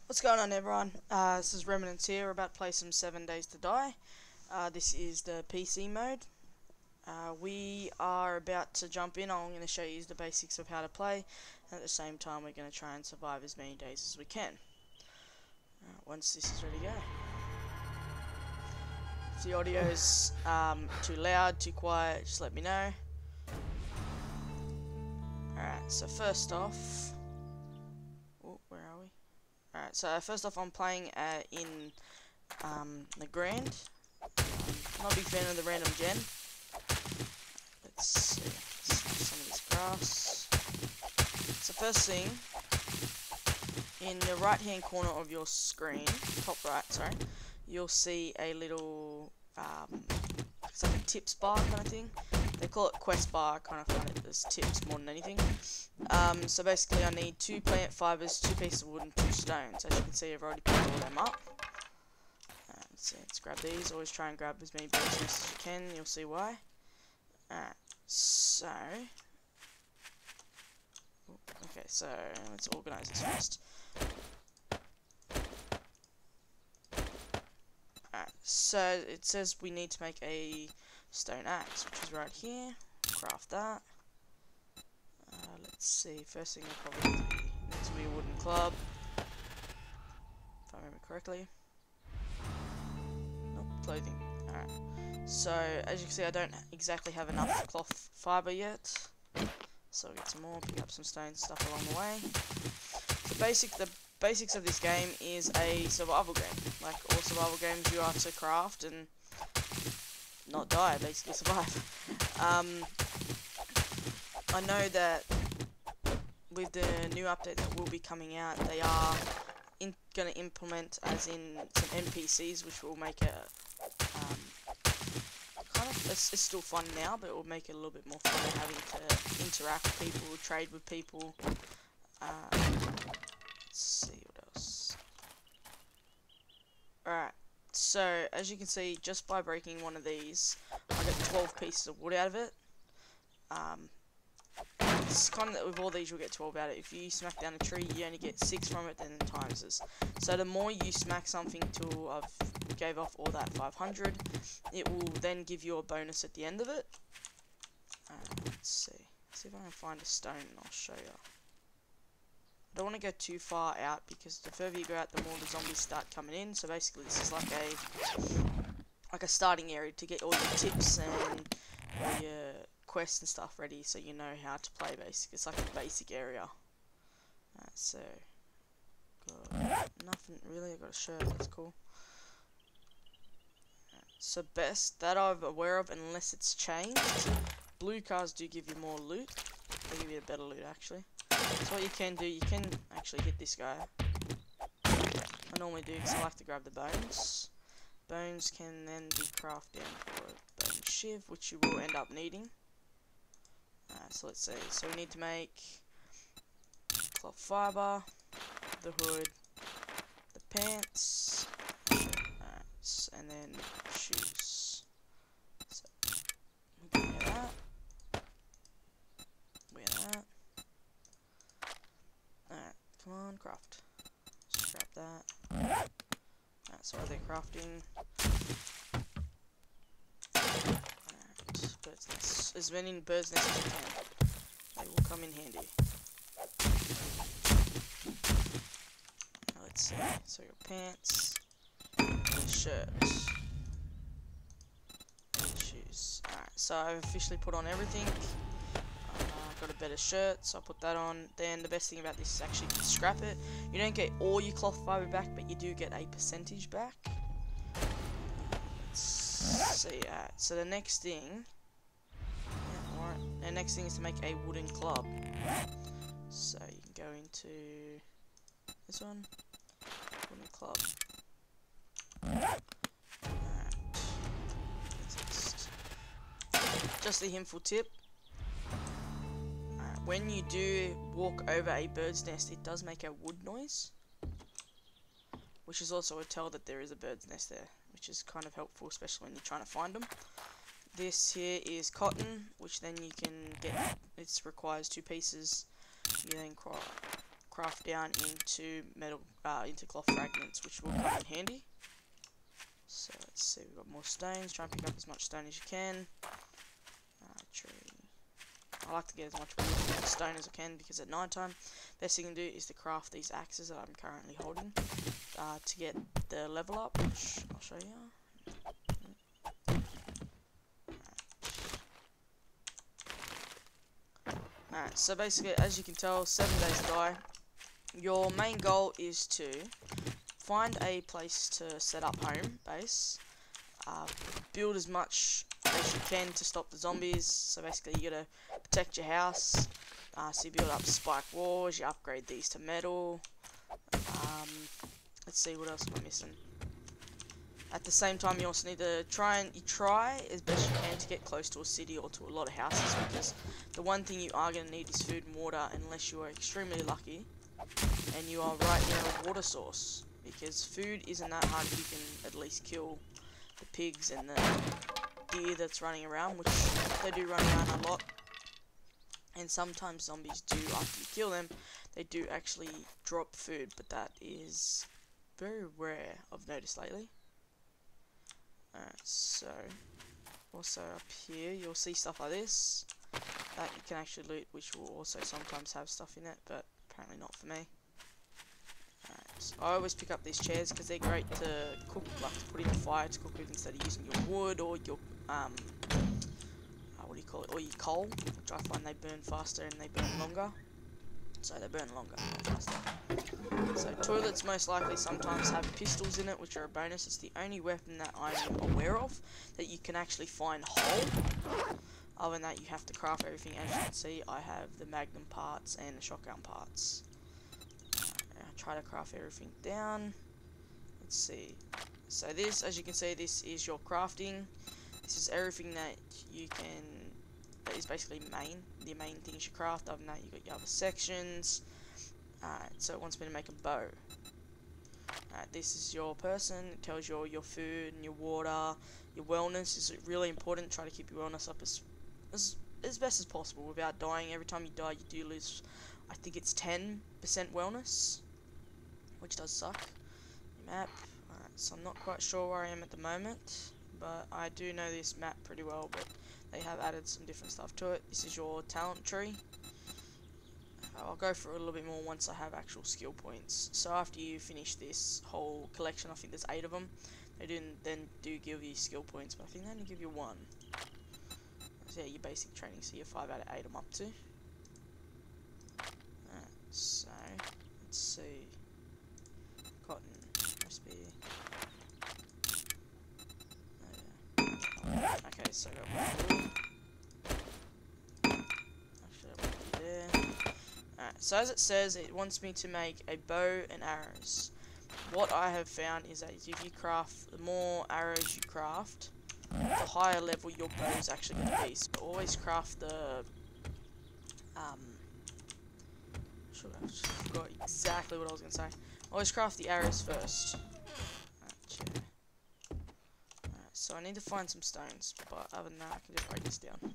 What's going on, everyone? This is Remnants here. We're about to play some 7 Days to Die. This is the PC mode. We are about to jump in. I'm going to show you the basics of how to play, and at the same time we're going to try and survive as many days as we can. Once this is ready to go. If the audio's too loud, too quiet, just let me know. Alright, so first off... Oh, where are we? Alright, so first off I'm playing in the Grand. Not a big fan of the random gen. Let's see, some of this grass. So first thing, in the right hand corner of your screen, top right, sorry, you'll see a little, it's like a tips bar kind of thing. They call it quest bar. I kind of find it as tips more than anything. So basically I need 2 plant fibers, 2 pieces of wood and 2 stones. As you can see, I've already picked all them up. Let's grab these. Always try and grab as many birds nests as you can. You'll see why. Alright, so... Okay, so let's organise this first. Alright, so it says we need to make a stone axe, which is right here. Craft that. Let's see, first thing will probably needs to be a wooden club, if I remember correctly. Nope, clothing. Alright, so as you can see I don't exactly have enough cloth fibre yet, so I'll get some more, pick up some stone stuff along the way. The basics of this game is a survival game. Like all survival games, you are to craft and not die, basically survive. I know that with the new update that will be coming out, they are going to implement, as in some NPCs, which will make it it's still fun now, but it will make it a little bit more fun having to interact with people, trade with people. Let's see what else. Alright, so as you can see, just by breaking one of these, I get 12 pieces of wood out of it. It's kind of, with all these you'll get 12 out of it. If you smack down a tree, you only get 6 from it, then it times this. So the more you smack something till I've gave off all that 500, it will then give you a bonus at the end of it. Let's see if I can find a stone and I'll show you. I don't want to go too far out, because the further you go out, the more the zombies start coming in. So basically this is like a starting area to get all your tips and all your quests and stuff ready, so you know how to play. Basic, it's like a basic area. So got nothing really. I got a shirt, that's cool. So best that I'm aware of, unless it's changed, blue cars do give you more loot. They give you a better loot actually. So what you can do, you can actually hit this guy. I normally do because I like to grab the bones. Bones can then be crafted for a bone shiv, which you will end up needing. So let's see, so we need to make cloth fibre, the hood, the pants, and then shoes. So we can wear that, wear that. Alright, come on, craft. Just grab that. Alright, so while they're crafting, bird's nests. As many bird's nests as you can. They will come in handy. Now let's see. So your pants, your shirt, and shoes. Alright, so I've officially put on everything. Got a better shirt, so I put that on. Then the best thing about this is actually you can scrap it. You don't get all your cloth fibre back, but you do get a percentage back. Let's see. So the next thing. The next thing is to make a wooden club. So you can go into this one, wooden club. Alright. Just a hinful tip. When you do walk over a bird's nest, it does make a wood noise, which is also a tell that there is a bird's nest there, which is kind of helpful, especially when you're trying to find them. This here is cotton, which then you can get, it requires 2 pieces. You then craft down into metal, into cloth fragments, which will come in handy. So let's see, we've got more stones. Try and pick up as much stone as you can. Tree. I like to get as much wood stone as I can because at night time, best thing to do is to craft these axes that I'm currently holding to get the level up, which I'll show you. Alright, so basically, as you can tell, 7 days to die. Your main goal is to find a place to set up home base, build as much as you can to stop the zombies. So basically you gotta protect your house, so you build up spike walls, you upgrade these to metal. Let's see, what else am I missing? At the same time, you also need to try as best you can to get close to a city or to a lot of houses, because the one thing you are going to need is food and water, unless you are extremely lucky and you are right near a water source, because food isn't that hard if you can at least kill the pigs and the deer that's running around, which they do run around a lot. And sometimes zombies do, after you kill them, they do actually drop food, but that is very rare, I've noticed lately. Alright, so also up here you'll see stuff like this that you can actually loot, which will also sometimes have stuff in it, but apparently not for me. Alright, so I always pick up these chairs because they're great to cook, like to put in the fire to cook with instead of using your wood or your what do you call it, or your coal, which I find they burn faster and they burn longer. So they burn longer, not faster. So toilets most likely sometimes have pistols in it, which are a bonus. It's the only weapon that I'm aware of that you can actually find whole. Other than that, you have to craft everything. As you can see, I have the magnum parts and the shotgun parts. I'll try to craft everything down. Let's see. So this, as you can see, this is your crafting. This is everything that you can, that is basically the main things you craft. Other than that, you got your other sections. So it wants me to make a bow. This is your person. It tells you all your food and your water. Your wellness is really important. Try to keep your wellness up as best as possible without dying. Every time you die, you do lose, I think it's 10% wellness, which does suck. Map. So I'm not quite sure where I am at the moment, but I do know this map pretty well, but they have added some different stuff to it. This is your talent tree. I'll go for it a little bit more once I have actual skill points. So after you finish this whole collection, I think there's 8 of them, they then do give you skill points, but I think they only give you 1. So yeah, your basic training, so you're 5 out of 8 I'm up to. So, let's see. Cotton, recipe. Okay, so I got 1 wool. Actually, I won't be there. Alright, so as it says, it wants me to make a bow and arrows. What I have found is that if you craft, the more arrows you craft, the higher level your bow is actually going to be. So always craft the, I forgot exactly what I was going to say. Always craft the arrows first. Alright, so I need to find some stones, but other than that I can just break this down.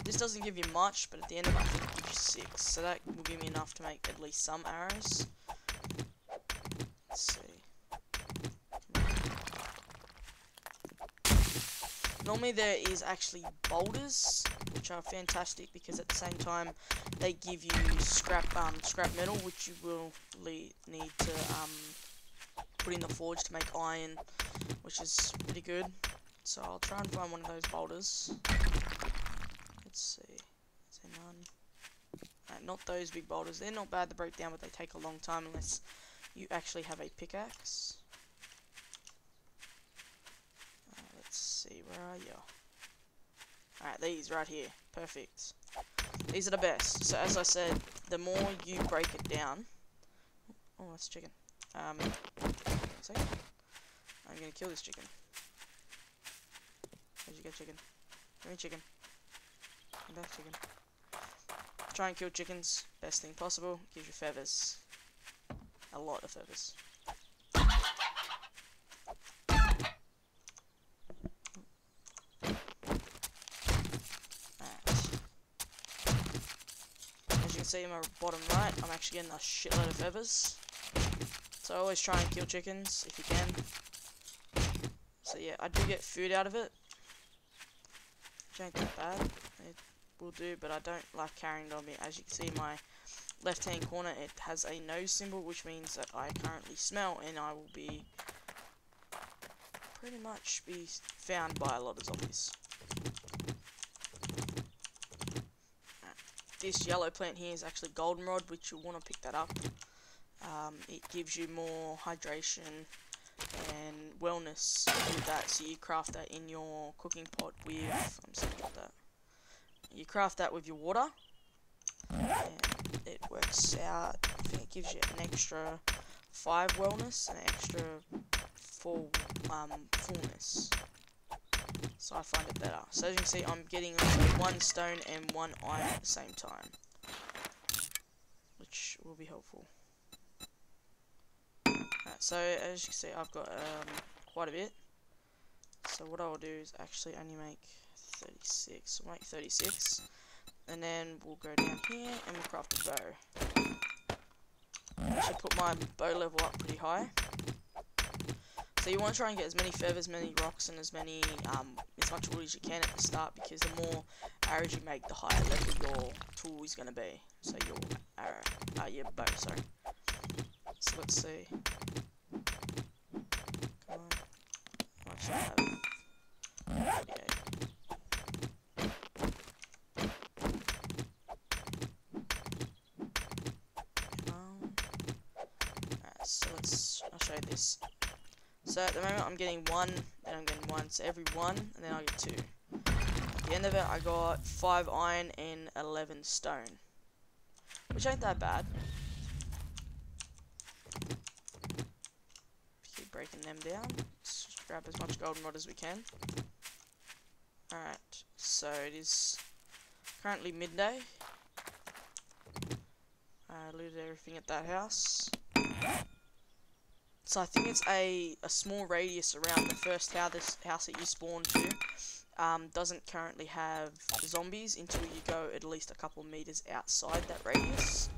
This doesn't give you much, but at the end of it, I think it gives you 6. So that will give me enough to make at least some arrows. Let's see. Normally there is actually boulders, which are fantastic because at the same time they give you scrap metal, which you will need to put in the forge to make iron, which is pretty good. So I'll try and find one of those boulders. Let's see, is there none? Not those big boulders, they're not bad to break down, but they take a long time unless you actually have a pickaxe. Let's see, where are you? Alright, these right here, perfect. These are the best. So as I said, the more you break it down... Oh, that's chicken. Second. I'm gonna kill this chicken. Where'd you go, chicken? Give me chicken. Come back, chicken. Try and kill chickens, best thing possible. Gives you feathers. A lot of feathers. Alright. can see in my bottom right, I'm actually getting a shitload of feathers. So always try and kill chickens if you can. So yeah, I do get food out of it, which ain't that bad. It will do, but I don't like carrying it on me. As you can see in my left hand corner, it has a nose symbol, which means that I currently smell, and I will be pretty much be found by a lot of zombies. This yellow plant here is actually goldenrod, which you'll want to pick that up. It gives you more hydration and wellness with that, so you craft that in your cooking pot with, I'm just gonna drop that. You craft that with your water, and it works out, I think it gives you an extra 5 wellness and an extra 4 fullness. So I find it better. So as you can see, I'm getting also 1 stone and 1 iron at the same time, which will be helpful. Alright, so as you can see, I've got quite a bit. So what I'll do is actually only make 36. I'll make 36, and then we'll go down here and we'll craft a bow. I should put my bow level up pretty high. So you want to try and get as many feathers, many rocks, and as much wood as you can at the start, because the more arrows you make, the higher level your tool is going to be. So your your bow, sorry. So let's see. Come on. How much do I have? 38. Alright, so I'll show you this. So at the moment I'm getting 1, then I'm getting 1, so every 1, and then I get 2. At the end of it I got 5 iron and 11 stone, which ain't that bad. Keep breaking them down. Let's just grab as much goldenrod as we can. Alright, so it is currently midday. I looted everything at that house. So I think it's a small radius around the first house that you spawn to. Doesn't currently have zombies until you go at least a couple of meters outside that radius,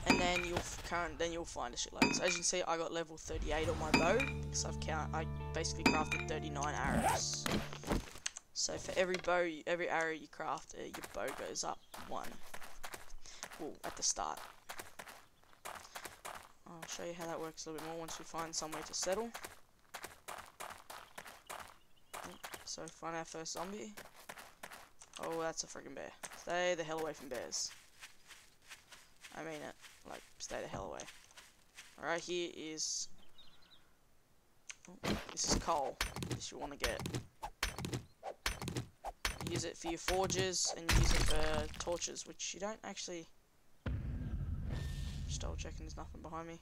and then you'll find a shitload. So as you can see, I got level 38 on my bow because I basically crafted 39 arrows. So for every arrow you craft, your bow goes up 1. Well, at the start. I'll show you how that works a little bit more once we find somewhere to settle. So find our first zombie. Oh, that's a freaking bear. Stay the hell away from bears. I mean it. Like, stay the hell away. Alright, here is... Oh, this is coal. This you want to get. You use it for your forges, and you use it for torches, which you don't actually... Just double checking there's nothing behind me.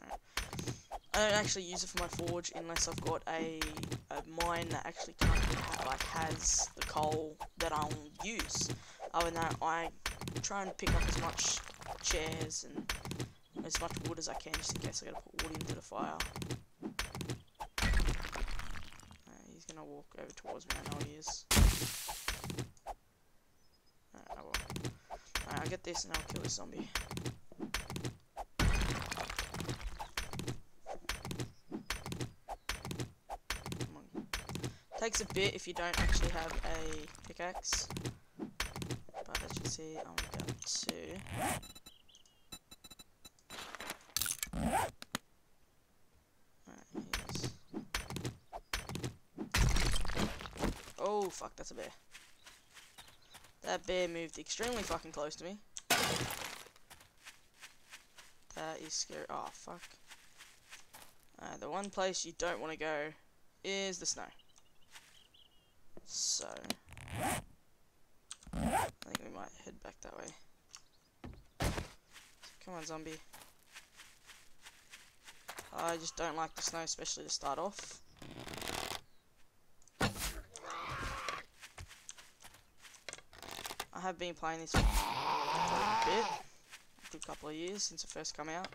Alright. I don't actually use it for my forge unless I've got a mine that actually has the coal that I'll use. Other than that, I try and pick up as much chairs and as much wood as I can, just in case I gotta put wood into the fire. He's gonna walk over towards me, I know he is. I will. I'll get this and I'll kill this zombie. Takes a bit if you don't actually have a pickaxe, but as you can see, I'm about to. Oh fuck, that's a bear. That bear moved extremely fucking close to me. That is scary. Oh fuck. The one place you don't want to go is the snow. So, I think we might head back that way. Come on, zombie. I just don't like the snow, especially to start off. I have been playing this for a bit, a good couple of years since it first came out.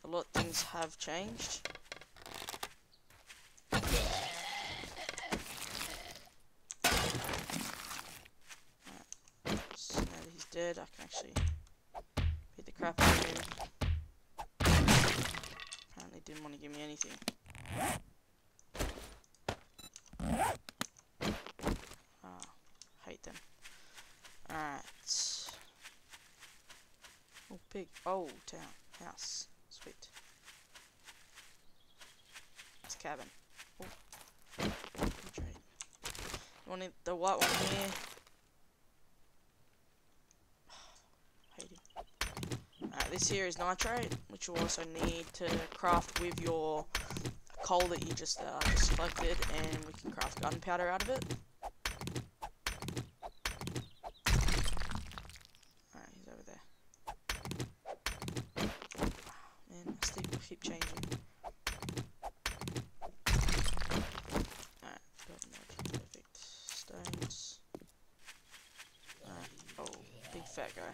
A lot of things have changed. dead, I can actually beat the crap out of him. Apparently didn't want to give me anything. Ah, hate them. Alright. Oh, pig. Oh, town. House. Sweet. It's cabin. Oh. Trade. You want the white one here? Hate him. Alright, this here is nitrate, which you also need to craft with your coal that you just collected, and we can craft gunpowder out of it. Alright, he's over there. Man, I keep changing. Alright, got no perfect stones. Alright, oh, big fat guy.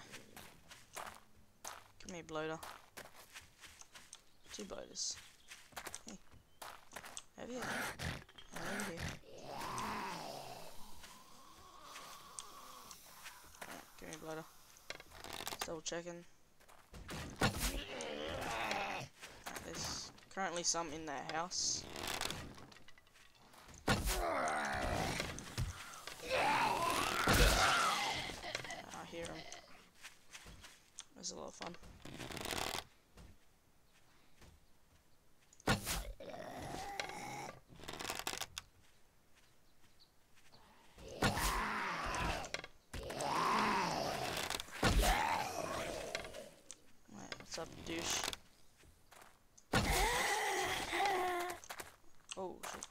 Come here, bloater. 2 bloaters. Hey. Over here. Over here. Alright, come here, bloater. Just double checking. Alright, there's currently some in that house. I hear him. That's a lot of fun. What's up, douche? Oh, shit.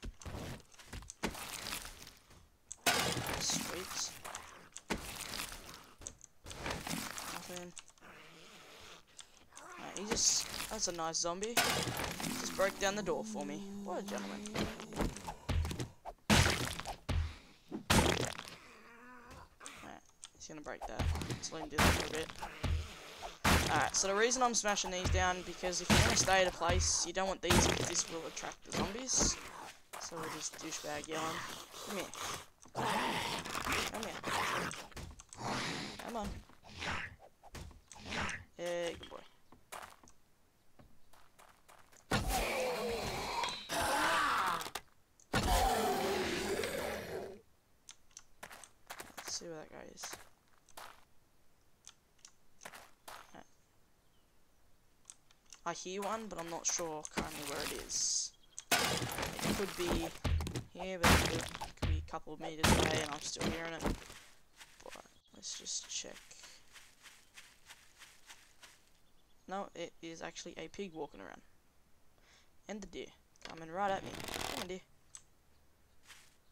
Sweet. Nothing. Alright, he just... That's a nice zombie. Just broke down the door for me. What a gentleman. Alright, he's gonna break that. Let's let him do that for a bit. Alright, so the reason I'm smashing these down, because if you're going to stay at a place, you don't want these, because this will attract the zombies. So we're just douchebag yelling. Come here. Come here. Come on. Yeah, good boy. Let's see where that guy is. I hear one, but I'm not sure currently where it is. It could be here, but it could be a couple of meters away and I'm still hearing it. But let's just check. No, it is actually a pig walking around. And the deer. Coming right at me. Come on, deer.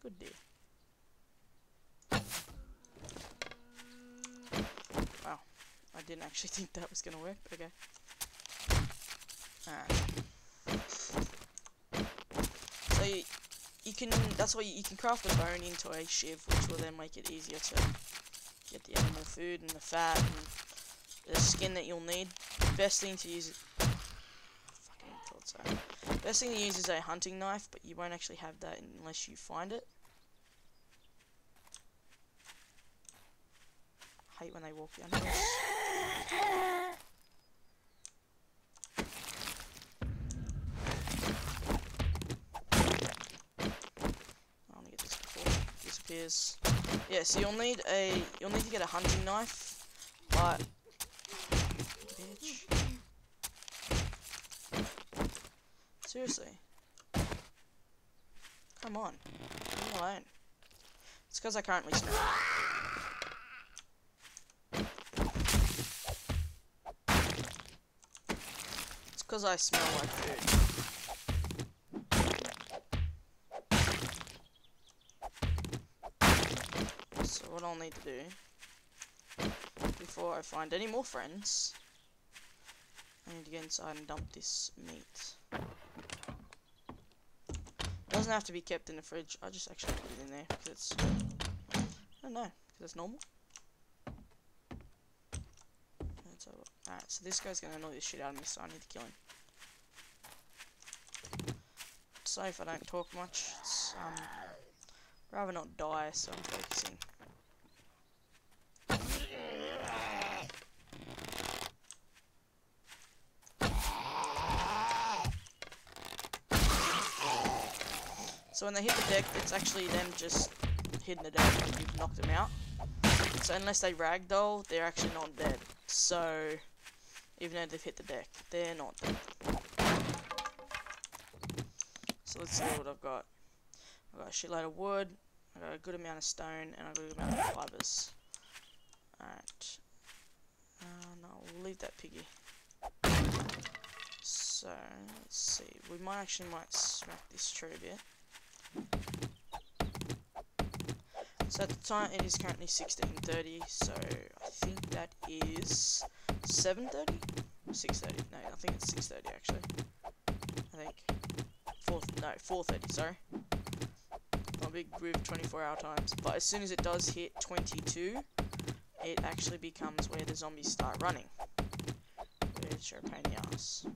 Good deer. Wow. I didn't actually think that was going to work, but okay. Alright. So you can, that's why you can craft the bone into a shiv, which will then make it easier to get the animal food and the fat and the skin that you'll need. Best thing to use, fucking thought so. Best thing to use is a hunting knife, but you won't actually have that unless you find it. I hate when they walk down hills. Disappears. Yeah, so you'll need to get a hunting knife, but bitch. Seriously. Come on. Leave me alone. It's because I currently smell it. It's because I smell like food. So what I'll need to do, before I find any more friends, I need to get inside and dump this meat. It doesn't have to be kept in the fridge, I just actually put it in there, because it's, I don't know, because it's normal. Alright, so this guy's gonna annoy the shit out of me, so I need to kill him. Sorry if I don't talk much, it's, rather not die, so I'm focusing. So when they hit the deck, it's actually them just hitting the deck and you've knocked them out. So unless they ragdoll, they're actually not dead. So even though they've hit the deck, they're not dead. So let's see what I've got. I've got a shitload of wood, I've got a good amount of stone, and I've got a good amount of fibres. Alright. No, we'll leave that piggy. So, let's see. We might smack this tree a bit. So at the time, it is currently 16:30, so I think that is 7:30? 6:30. No, I think it's 6:30 actually. I think 4:30, sorry. I'm big with 24-hour times, but as soon as it does hit 22, it actually becomes where the zombies start running, which are a pain in the ass.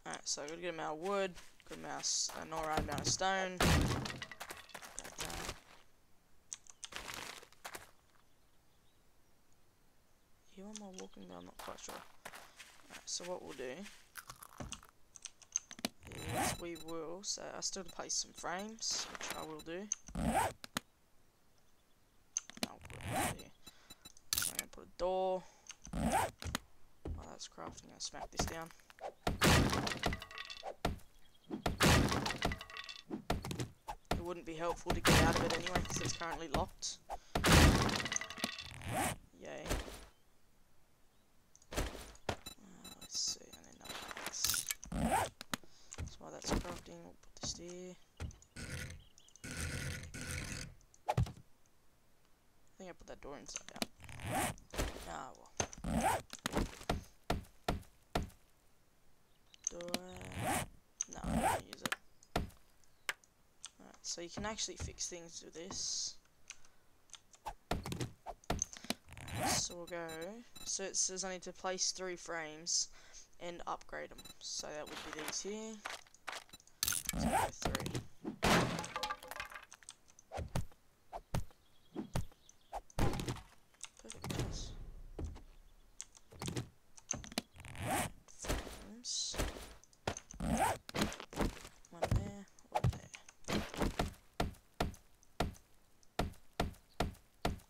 Alright, so I've got a good amount of wood, good amount, an alright amount of stone. Grab that. Who am I walking down? I'm not quite sure. Alright, so what we'll do is we will, so I still place some frames, which I will do. I'll put it over here. So I'm going to put a door. While that's crafting, I'm going to smack this down. It wouldn't be helpful to get out of it anyway, because it's currently locked. Yay. Let's see, and then another box. So while that's crafting, we'll put this there. I think I put that door inside out. Ah, well. Do I? No, I don't use it. Alright, so you can actually fix things with this. So we'll go. So it says I need to place 3 frames and upgrade them. So that would be these here. So go 3. Perfect, guys. Frames. One there, one there.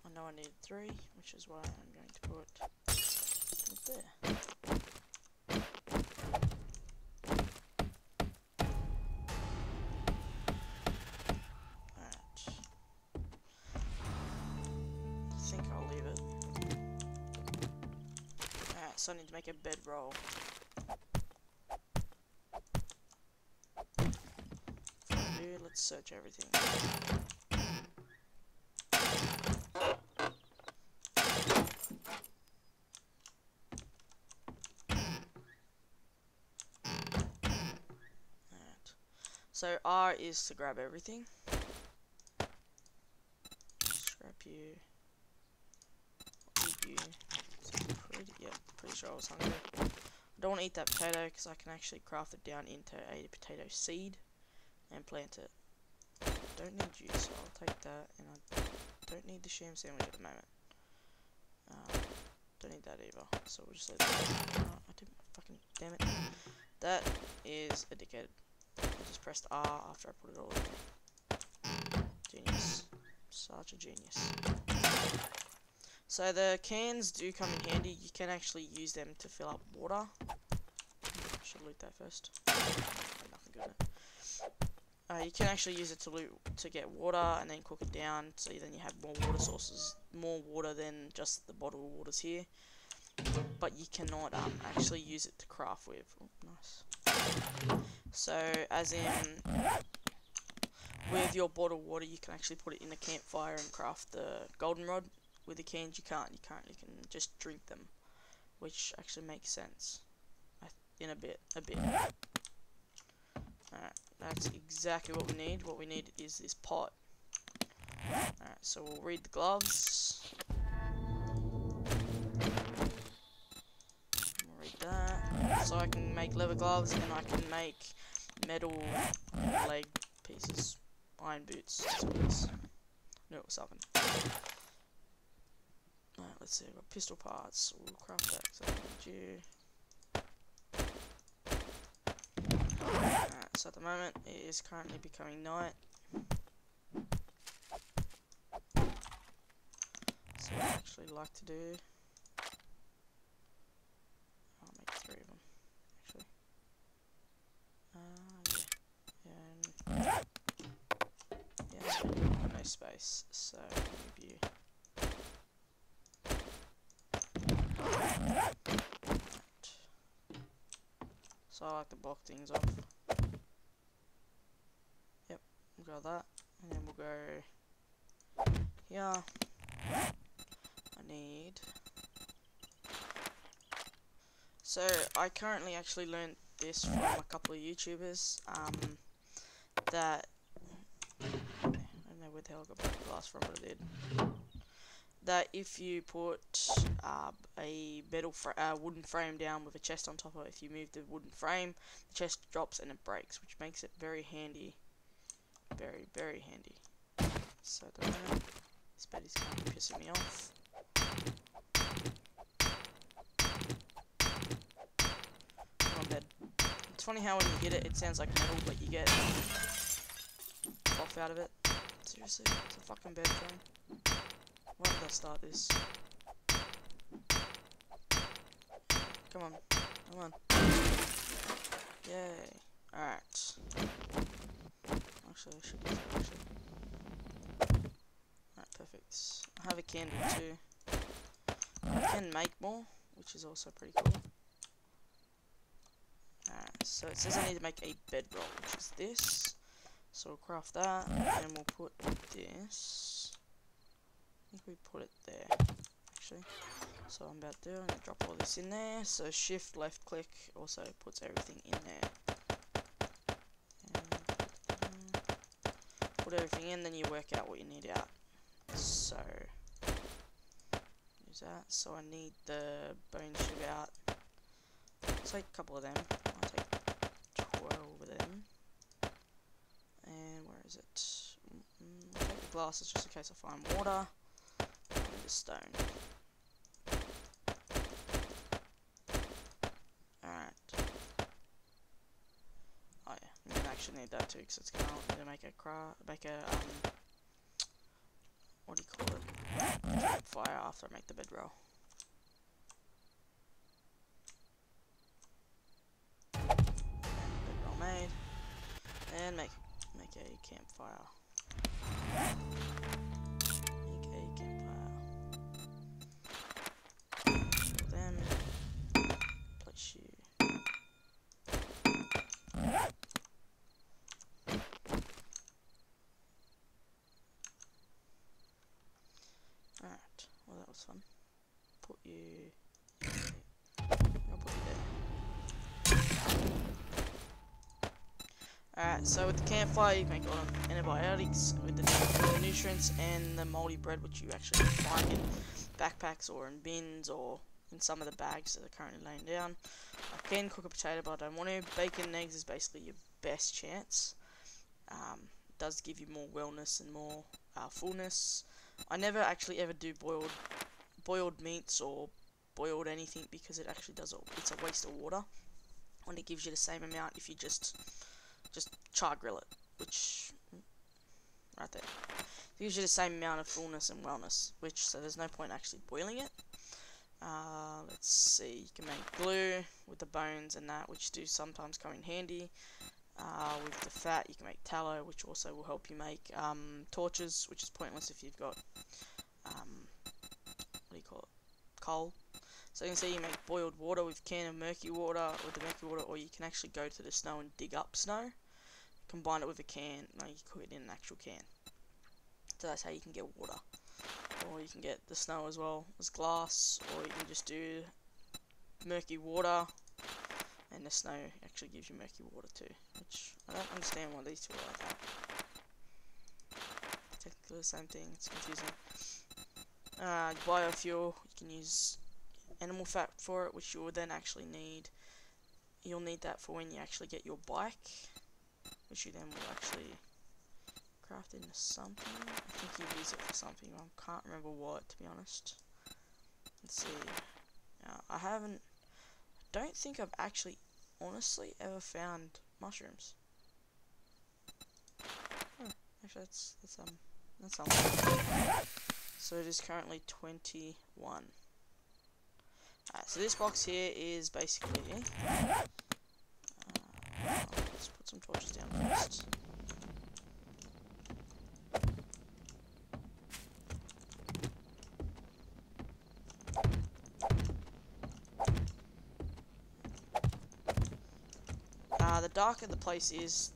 I know I need 3, which is why I'm going to put it there. So I need to make a bedroll. Let's search everything. Alright. So R is to grab everything. Scrap you. Eat you. Pretty sure I was hungry. I don't want to eat that potato because I can actually craft it down into a potato seed and plant it. Don't need you, so I'll take that, and I don't need the sham sandwich at the moment. Don't need that either, so we'll just leave that. I didn't fucking, damn it. That is a dickhead. I just pressed R after I put it all in there. Genius. Such a genius. So the cans do come in handy. You can actually use them to fill up water. Should loot that first. Nothing good in it. You can actually use it to get water and then cook it down, so then you have more water sources, more water than just the bottled waters here. But you cannot actually use it to craft with. Oh, nice. So as in, with your bottled water, you can actually put it in a campfire and craft the goldenrod. With the cans, you can't. You can just drink them, which actually makes sense. In a bit. Alright, that's exactly what we need. What we need is this pot. Alright, so we'll read the gloves. We'll read that. So I can make leather gloves, and I can make metal leg pieces. Iron boots. That's what it is. No, it was something. Alright, let's see, I've got pistol parts. We'll craft that, because I need you. Alright, So at the moment it is currently becoming night. So what I actually like to do, I'll make 3 of them actually. Yeah, no space, so move you. Right. So I like to block things off. Yep, we'll go that, and then we'll go here. I need. So I currently actually learned this from a couple of YouTubers. That I don't know where the hell I got broken glass from, but I did. That if you put a wooden frame down with a chest on top of it, if you move the wooden frame, the chest drops and it breaks, which makes it very handy. Very, very handy. So I don't know. This bed is kind of pissing me off. Come on, bed. It's funny how when you hit it, it sounds like metal, but you get off out of it. Seriously, it's a fucking bed frame. Why did I start this? Come on, come on. Yay. Alright. Actually, I should use that actually. Alright, perfect. I have a candle too. I can make more, which is also pretty cool. Alright, so it says I need to make a bedroll, which is this. So we'll craft that, and we'll put this. I think we put it there, actually. So I'm about to do, I'm going to drop all this in there. So shift left click also puts everything in there. And put everything in, then you work out what you need out. So use that. So I need the bone chip out. I'll take a couple of them. I'll take 12 of them. And where is it? I'll take the glasses just in case I find water. And the stone. Alright. Oh yeah, I'm gonna actually need that too, because it's gonna help me to make a what do you call it? Campfire after I make the bedroll. Bedroll made. And make a campfire. Make a campfire. Kill them. Place you. Alright, well that was fun. Put you. I'll put you there. Alright, so with the campfire you make a lot of antibiotics with the nutrients and the moldy bread, which you actually find in backpacks or in bins or in some of the bags that are currently laying down. I can cook a potato, but I don't want to. Bacon and eggs is basically your best chance. It does give you more wellness and more fullness. I never actually ever do boiled meats or boiled anything, because it actually it's a waste of water when it gives you the same amount if you just char grill it, which right there it gives you the same amount of fullness and wellness, so there's no point actually boiling it. Let's see, you can make glue with the bones and that, which do sometimes come in handy. With the fat you can make tallow, which also will help you make torches, which is pointless if you've got what do you call it, coal. So you can see you make boiled water with can of murky water, or you can actually go to the snow and dig up snow, combine it with a can, no, you cook it in an actual can. So that's how you can get water. Or you can get the snow as well as glass, or you can just do murky water, and the snow actually gives you murky water too, which I don't understand why these two are like that. Technically the same thing, it's confusing. Biofuel, you can use animal fat for it, which you will then actually need. You'll need that for when you actually get your bike, which you then will actually craft into something. I think you use it for something, I can't remember what, to be honest. Let's see. Don't think I've actually honestly ever found mushrooms. Oh, actually, that's unlucky. So it is currently 21. Alright, so this box here is basically. Let's put some torches down first. The darker the place is,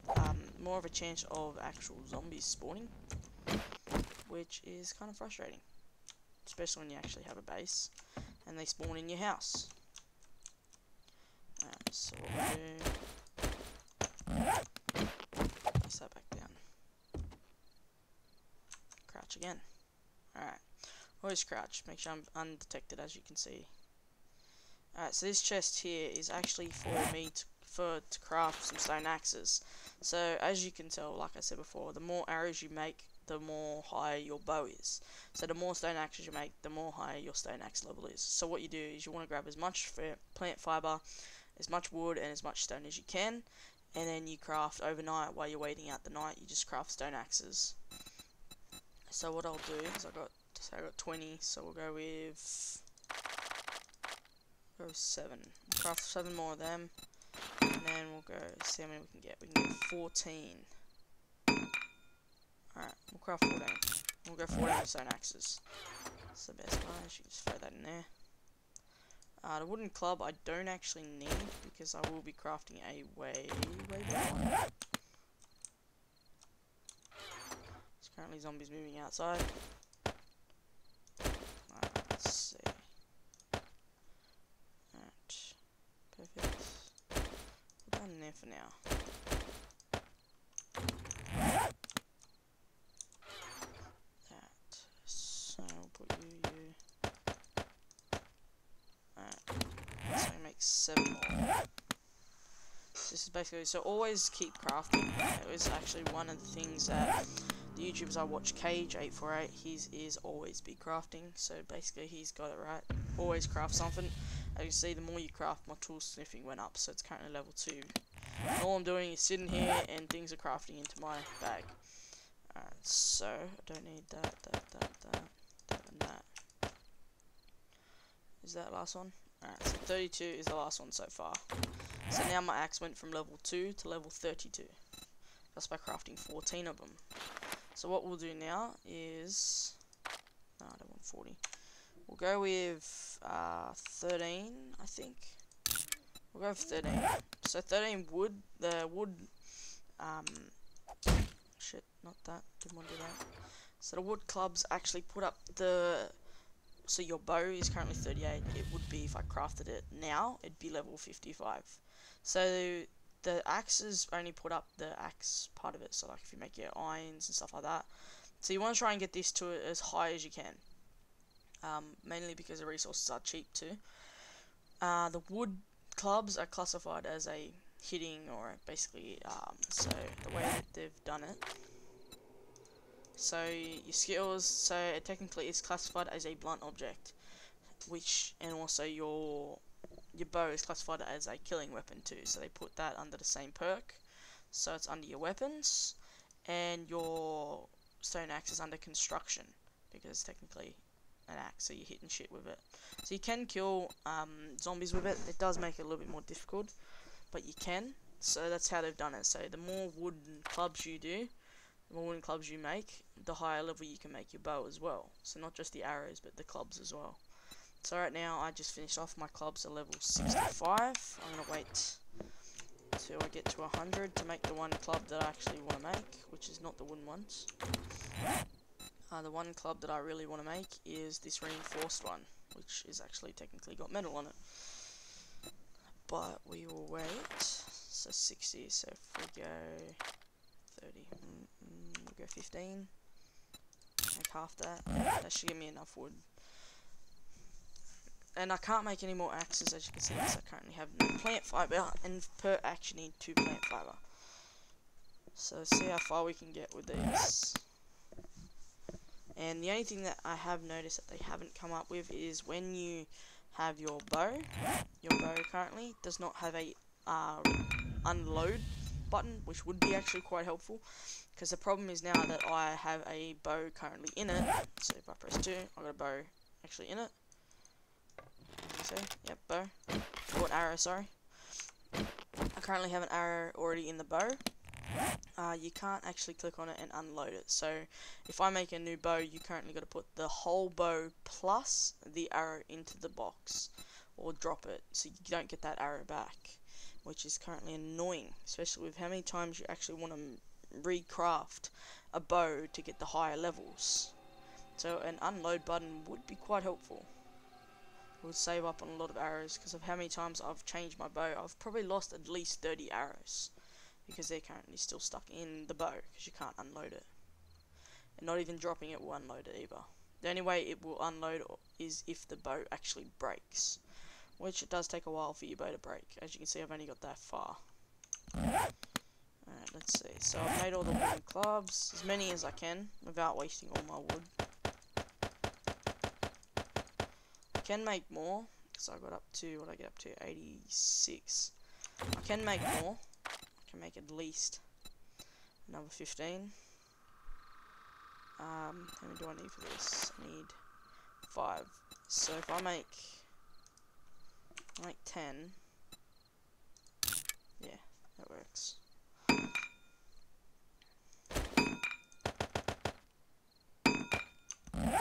more of a chance of actual zombies spawning, which is kind of frustrating, especially when you actually have a base and they spawn in your house. So what we'll do, place that back down. Crouch again. Alright, always crouch, make sure I'm undetected, as you can see. Alright, so this chest here is actually for me to craft some stone axes. So as you can tell, like I said before, the more arrows you make, the more higher your bow is. So the more stone axes you make, the more higher your stone axe level is. So what you do is you want to grab as much plant fiber, as much wood, and as much stone as you can, and then you craft overnight. While you're waiting out the night, you just craft stone axes. So what I'll do is I got 20, so we'll go with 7. We'll craft 7 more of them. And then we'll go, see how many we can get. We can get 14. Alright, we'll craft 14. We'll go 14 stone axes. That's the best one. You can just throw that in there. The wooden club I don't actually need, because I will be crafting a way better one. There's currently zombies moving outside. Let's see. Alright, perfect. Put that in there for now. That. So we'll put you. Alright. So we make 7 more. So this is basically, so always keep crafting. It was actually one of the things that the YouTubers I watch, Cage848, his is always be crafting. So basically he's got it right. Always craft something. As you can see, the more you craft, my tool sniffing went up, so it's currently level 2. And all I'm doing is sitting here and things are crafting into my bag. Alright, so I don't need that, and that. Is that last one? Alright, so 32 is the last one so far. So now my axe went from level 2 to level 32. Just by crafting 14 of them. So what we'll do now is... No, I don't want 40. We'll go with 13, I think. We'll go with 13. So 13 wood, the wood... Shit, not that. Didn't want to do that. So the wood clubs actually put up the... So your bow is currently 38. It would be, if I crafted it now, it'd be level 55. So the axes only put up the axe part of it. So like if you make your irons and stuff like that. So you want to try and get this to as high as you can. Mainly because the resources are cheap too. The wood clubs are classified as a hitting, or basically, so the way that they've done it. So your skills, so it technically is classified as a blunt object, and also your bow is classified as a killing weapon too. So they put that under the same perk, so it's under your weapons, and your stone axe is under construction because it's technically an axe, so you're hitting shit with it. So you can kill zombies with it. It does make it a little bit more difficult, but you can. So that's how they've done it. So the more wooden clubs you do, the more wooden clubs you make, the higher level you can make your bow as well. So not just the arrows, but the clubs as well. So right now I just finished off. My clubs are level 65. I'm gonna wait till I get to 100 to make the one club that I actually want to make, which is not the wooden ones. The one club that I really want to make is this reinforced one, which is actually technically got metal on it. But we will wait. So 60, so if we go 30, we'll go 15, make half that. That should give me enough wood. And I can't make any more axes, as you can see, because I currently have no plant fiber, and per axe you need 2 plant fiber. So see how far we can get with these. And the only thing that I have noticed that they haven't come up with is when you have your bow currently does not have a unload button, which would be actually quite helpful. Because the problem is now that I have a bow currently in it. So if I press 2, I've got a bow actually in it. As you see, yep, bow. Or an arrow, sorry. I currently have an arrow already in the bow. You can't actually click on it and unload it. So if I make a new bow, you currently got to put the whole bow plus the arrow into the box, or drop it, so you don't get that arrow back, which is currently annoying, especially with how many times you actually want to recraft a bow to get the higher levels. So an unload button would be quite helpful. It would save up on a lot of arrows, because of how many times I've changed my bow. I've probably lost at least 30 arrows because they're currently still stuck in the bow because you can't unload it, and not even dropping it will unload it either. The only way it will unload is if the bow actually breaks, which it does take a while for your bow to break. As you can see, I've only got that far. Alright, let's see. So I've made all the wooden clubs, as many as I can, without wasting all my wood. I can make more, because I got up to, what I get up to, 86. I can make more. I can make at least another 15. How many do I need for this? I need 5. So if I make 10, yeah, that works. Alright,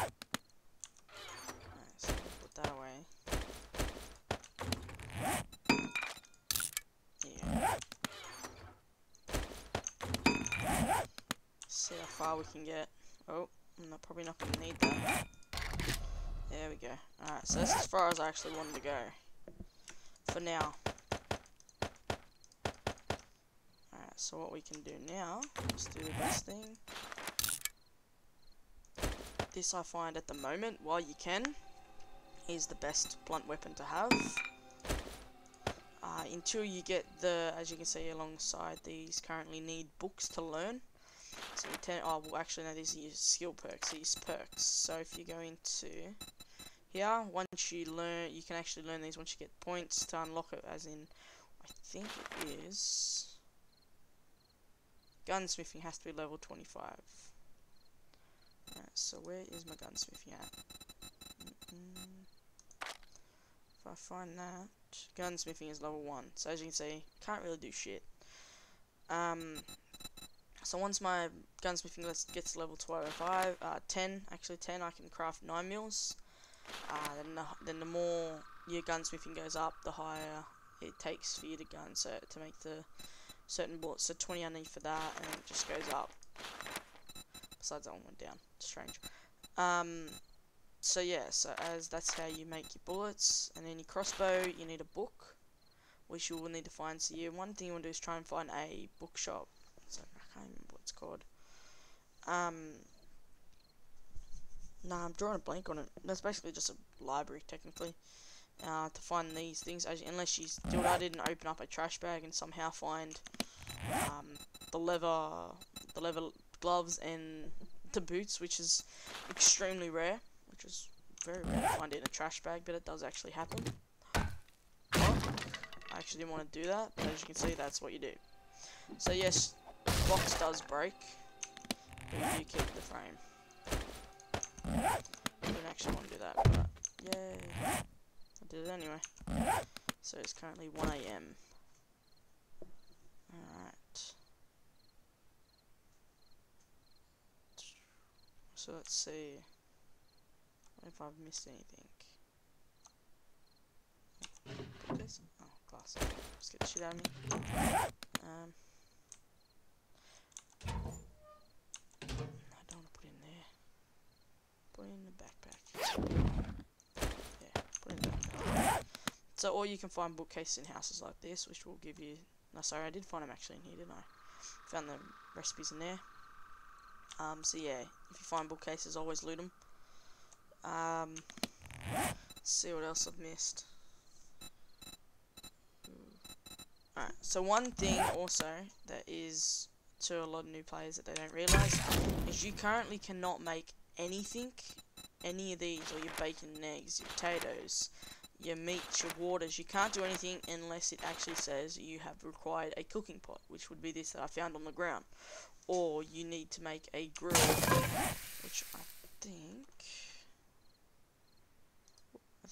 so we'll put that away. Yeah. See how far we can get. Oh, I'm probably not going to need that. There we go. Alright, so that's as far as I actually wanted to go. For now. Alright, so what we can do now, let's do the best thing. This I find at the moment, while you can, is the best blunt weapon to have. Until you get the, as you can see alongside these, currently need books to learn. So you oh, well actually no, these are your skill perks, these perks. So if you go into here, once you learn, you can actually learn these once you get points to unlock it, as in, I think it is, gunsmithing has to be level 25. Alright, so where is my gunsmithing at? If I find that, gunsmithing is level 1, so as you can see, can't really do shit. So once my gunsmithing gets to level 10, I can craft 9 mils. Then the more your gunsmithing goes up, the higher it takes for you to gun, so to make the certain bullets. So 20 I need for that, and it just goes up. Besides that one went down. Strange. So yeah, so as that's how you make your bullets, and then your crossbow, you need a book, which you will need to find. So one thing you want to do is try and find a bookshop. So I can't remember what it's called. Nah, I'm drawing a blank on it. That's basically just a library, technically. To find these things, unless you still didn't open up a trash bag and somehow find the leather gloves and the boots, which is extremely rare, which is very rare to find it in a trash bag, but it does actually happen. Well, I actually didn't want to do that, but as you can see, that's what you do. So yes, the box does break, but you do keep the frame. I didn't actually want to do that, but yay, I did it anyway. So it's currently 1 AM. Alright. So let's see if I've missed anything. Put this? Oh, glass. Just get the shit out of me. I don't want to put it in there. Put it in the backpack. Yeah, put it in the backpack. So, or you can find bookcases in houses like this, which will give you... No, sorry, I did find them actually in here, didn't I? Found the recipes in there. So yeah, if you find bookcases, always loot them. Let's see what else I've missed. Alright, so one thing also that is to a lot of new players that they don't realise is you currently cannot make anything, any of these, or your bacon and eggs, your potatoes, your meats, your waters. You can't do anything unless it actually says you have required a cooking pot, which would be this that I found on the ground. Or you need to make a grill, which I think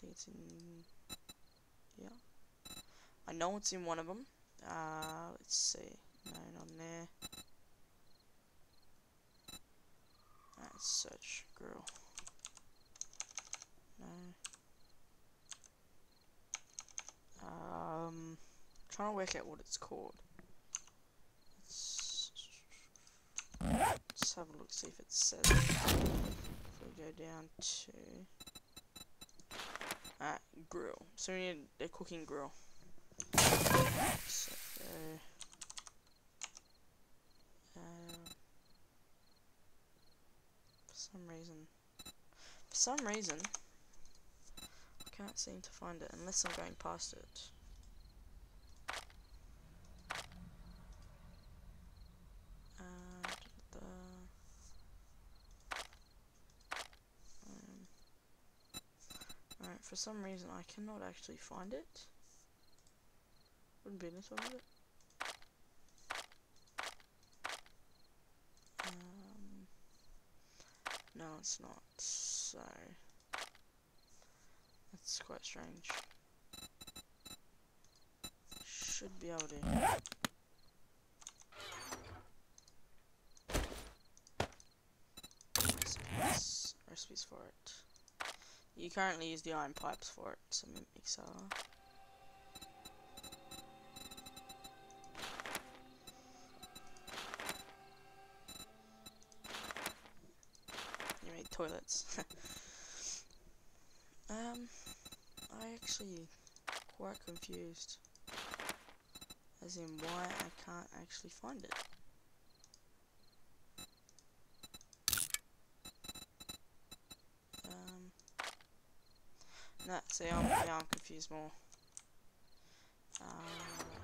it's in, yeah. I know it's in one of them. Let's see. No, not in there. Let's search grill. No. Trying to work out what it's called. Let's have a look, see if it says it. If we go down to grill. So we need a cooking grill. So for some reason, I can't seem to find it unless I'm going past it. Alright, for some reason I cannot actually find it. Wouldn't be in this one, would it? No, it's not. So that's quite strange. Should be able to. Recipes for it. You currently use the iron pipes for it, so mixer. You made toilets. I actually quite confused, as in why I can't actually find it. Nah, see, I'm confused more.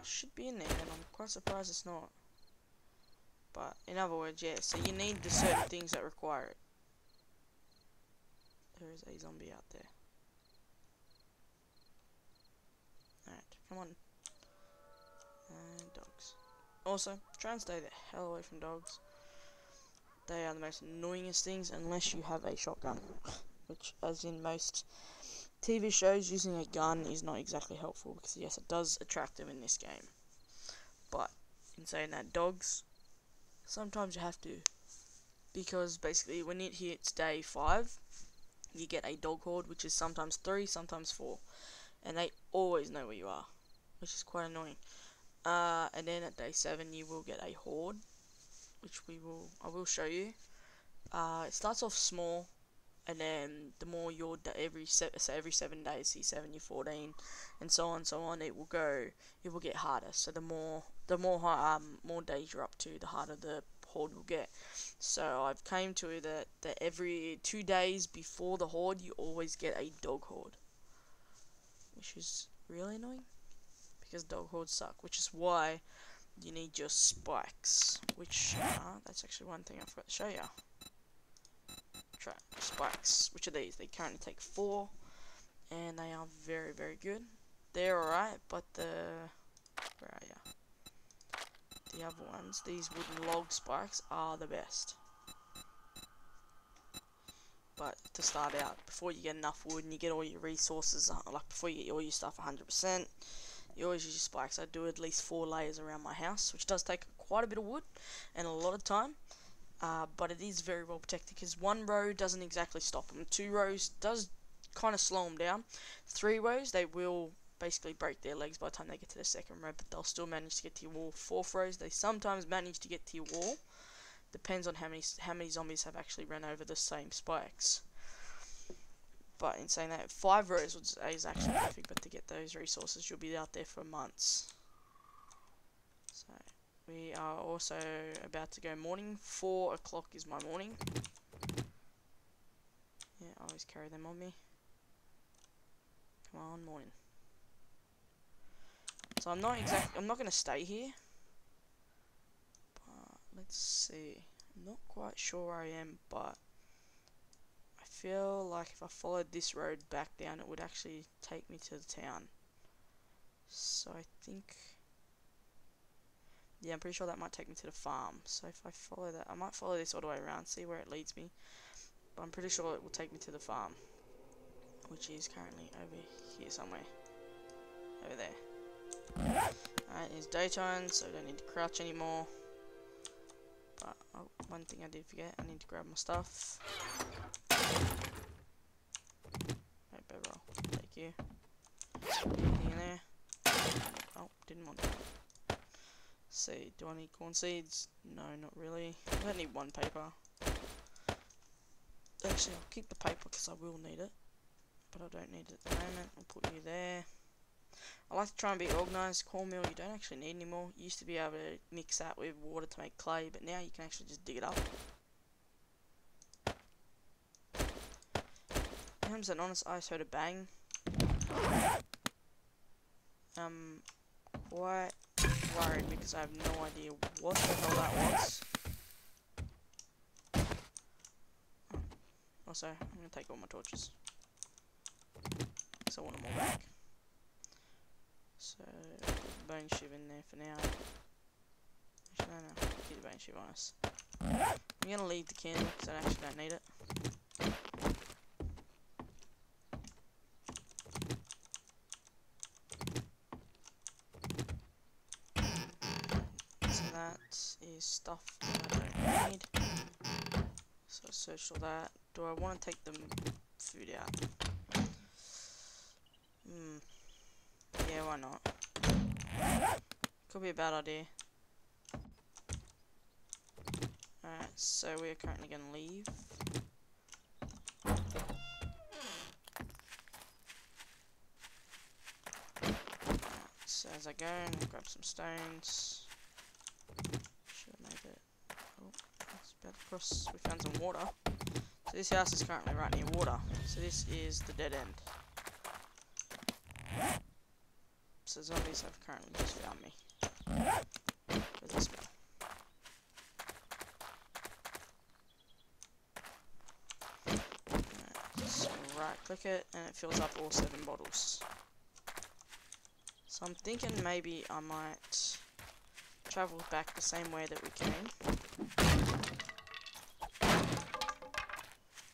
Should be in there, and I'm quite surprised it's not. But in other words, yeah. So you need the certain things that require it. There is a zombie out there. Alright, come on. And dogs. Also, try and stay the hell away from dogs. They are the most annoyingest things unless you have a shotgun. Which, as in most TV shows, using a gun is not exactly helpful, because yes, it does attract them in this game. But, in saying that, dogs, sometimes you have to. Because basically, when it hits day 5, you get a dog horde, which is sometimes 3, sometimes 4. And they always know where you are, which is quite annoying. And then at day 7, you will get a horde, which I will show you. It starts off small, and then the more you're every 7 days, see 7, you're 14, and so on, it will get harder. So the more days you're up to, the harder the horde will get. So I've came to that every 2 days before the horde, you always get a dog horde, which is really annoying, because dog hordes suck, which is why you need your spikes, which that's actually one thing I forgot to show you. Spikes, which are these. They currently take 4, and they are very, very good. They're alright, but where are ya? The other ones, these wooden log spikes, are the best. But to start out, before you get enough wood and you get all your resources, like before you get all your stuff 100%, you always use your spikes. I do at least 4 layers around my house, which does take quite a bit of wood and a lot of time. But it is very well protected, because 1 row doesn't exactly stop them. 2 rows does kind of slow them down. 3 rows, they will basically break their legs by the time they get to the 2nd row, but they'll still manage to get to your wall. 4th rows, they sometimes manage to get to your wall. Depends on how many zombies have actually run over the same spikes. But in saying that, 5 rows is actually perfect, but to get those resources, you'll be out there for months. So we are also about to go morning. 4 o'clock is my morning. Yeah, I always carry them on me. Come on, morning. So I'm not going to stay here. But let's see. I'm not quite sure where I am, but I feel like if I followed this road back down, it would actually take me to the town. So I think, yeah, I'm pretty sure that might take me to the farm. So if I follow that, I might follow this all the way around, see where it leads me. But I'm pretty sure it will take me to the farm, which is currently over here somewhere. Over there. Alright, it's daytime, so I don't need to crouch anymore. But, oh, one thing I did forget, I need to grab my stuff. Right, bedroll. Thank you. Anything in there? Oh, didn't want that. See, do I need corn seeds? No, not really. I don't need one paper. Actually, I'll keep the paper because I will need it. But I don't need it at the moment. I'll put you there. I like to try and be organised. Cornmeal you don't actually need anymore. You used to be able to mix that with water to make clay, but now you can actually just dig it up. I'm an honest, I just heard a bang. Quite worried because I have no idea what the hell that was. Also, I'm going to take all my torches. Because I want them all back. So, put the bone shiv in there for now. Actually, no, keep the bone shiv on us. I'm going to leave the candle because I actually don't need it. So that is stuff that I don't need. So I searched all that. Do I want to take the food out? Yeah, why not? Could be a bad idea. Alright, so we are currently going to leave. So as I go, I'm going to grab some stones. Should have made it. Oh, it's about to cross. We found some water. So this house is currently right near water. So this is the dead end. So zombies have currently just found me. With this spell. Just right click it and it fills up all 7 bottles. So I'm thinking maybe I might travel back the same way that we came.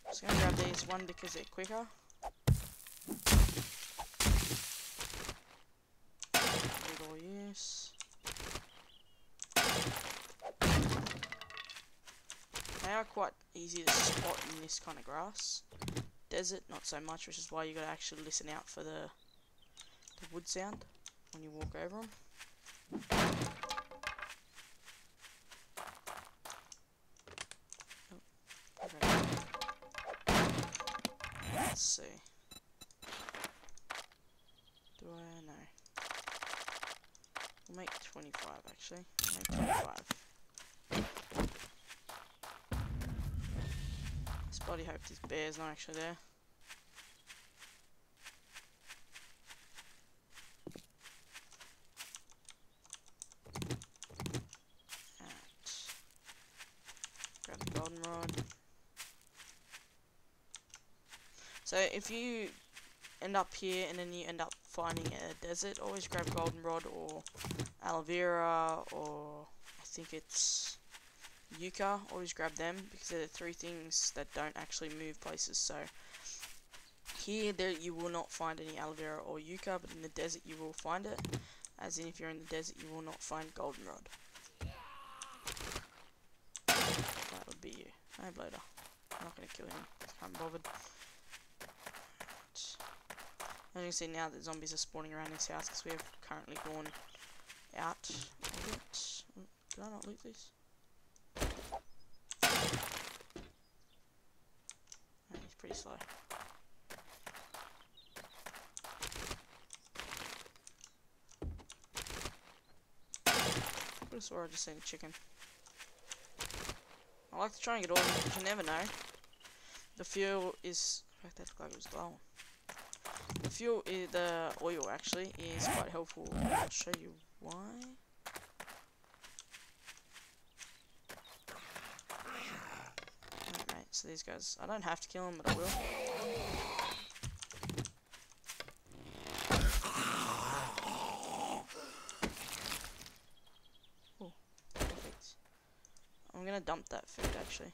Just gonna grab these, one because they're quicker. All use. They are quite easy to spot in this kind of grass. Desert, not so much, which is why you gotta actually listen out for the wood sound when you walk over them. Oh, okay. Let's see. Do I know? We'll make 25 actually. We'll make 25. Let's bloody hope this bear's not actually there. Grab the golden rod. So if you end up here and then you end up finding a desert, always grab golden rod or aloe vera or I think it's yucca. Always grab them because they're the 3 things that don't actually move places. So here there you will not find any aloe vera or yucca, but in the desert you will find it. As in if you're in the desert you will not find goldenrod. That would be you. No bloater. I'm not going to kill him. I'm bothered. As you can see now that zombies are spawning around this house because we have currently gone out of it. Did I not loot this? Oh, he's pretty slow. I could have swore I just seen a chicken. I like to try and get all of them, but you never know. The fuel is... in fact, that looked like it was glowing. The fuel, the oil actually, is quite helpful. I'll show you why. Alright, So these guys, I don't have to kill them, but I will. Oh, perfect. I'm gonna dump that food actually.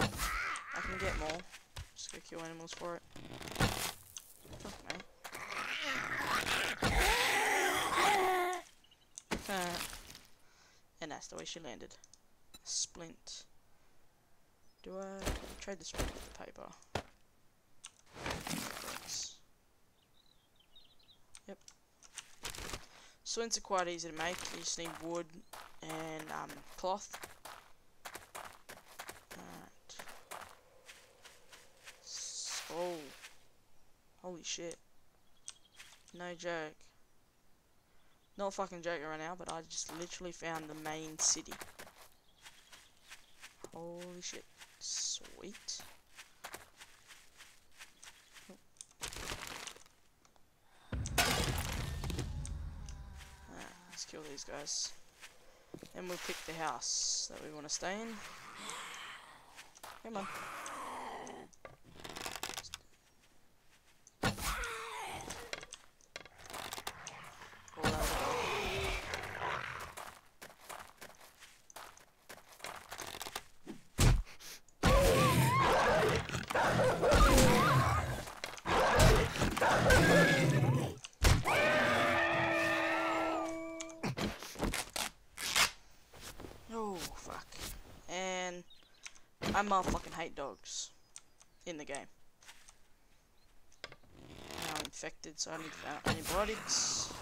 I can get more. Just go kill animals for it. Fuck, mate. And that's the way she landed. Splint. Do I trade the splint for the paper? That works. Yep. Splints are quite easy to make. You just need wood and cloth. Alright. Oh. Holy shit. No joke. Not fucking joking right now, but I just literally found the main city. Holy shit. Sweet. Alright, let's kill these guys. Then we'll pick the house that we want to stay in. Come on. Oh, fuck. And I motherfucking hate dogs in the game. Now I'm infected, so I need antibiotics.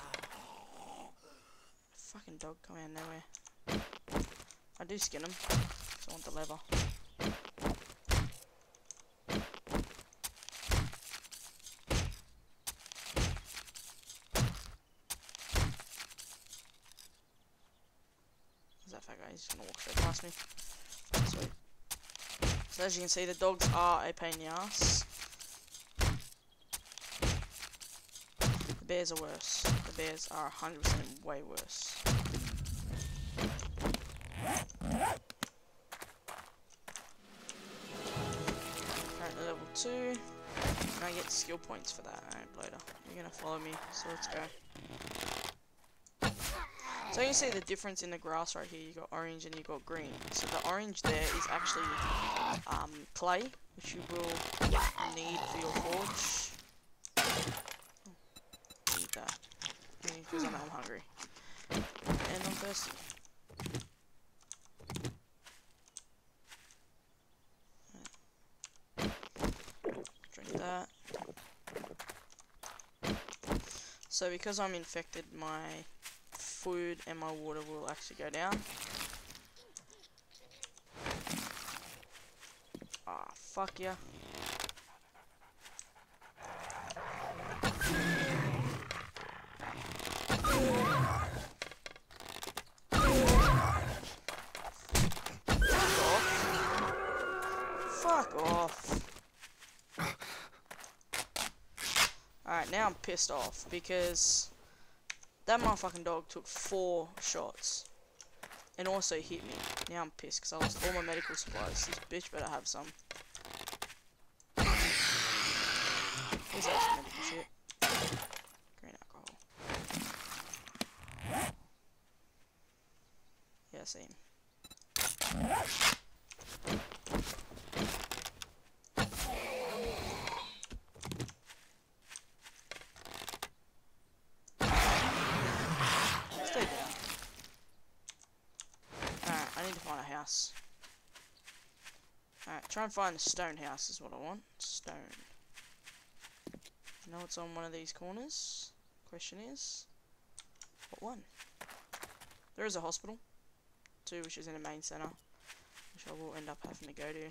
Fucking dog coming out of nowhere. I do skin them, so I want the leather. That fat guy, he's gonna walk straight past me. Sweet. So as you can see, the dogs are a pain in the ass. The bears are worse. The bears are 100% way worse. Currently level 2. And I get skill points for that. Alright, later. You're gonna follow me, so let's go. So you can see the difference in the grass right here. You got orange and you got green. So the orange there is actually clay, which you will need for your forge. Oh, eat that. Because I know I'm hungry. And I'm thirsty. Drink that. So because I'm infected, my food and my water will actually go down. Ah, fuck yeah. Fuck off. Alright, now I'm pissed off because that motherfucking dog took 4 shots and also hit me. Now I'm pissed because I lost all my medical supplies. This bitch better have some. Here's some medical shit. Green alcohol. Yeah, I see him. Stay down. Alright, I need to find a house. Alright, try and find a stone house is what I want. Stone. You know what's on one of these corners? Question is, what one? There is a hospital. 2, which is in the main center, which I will end up having to go to.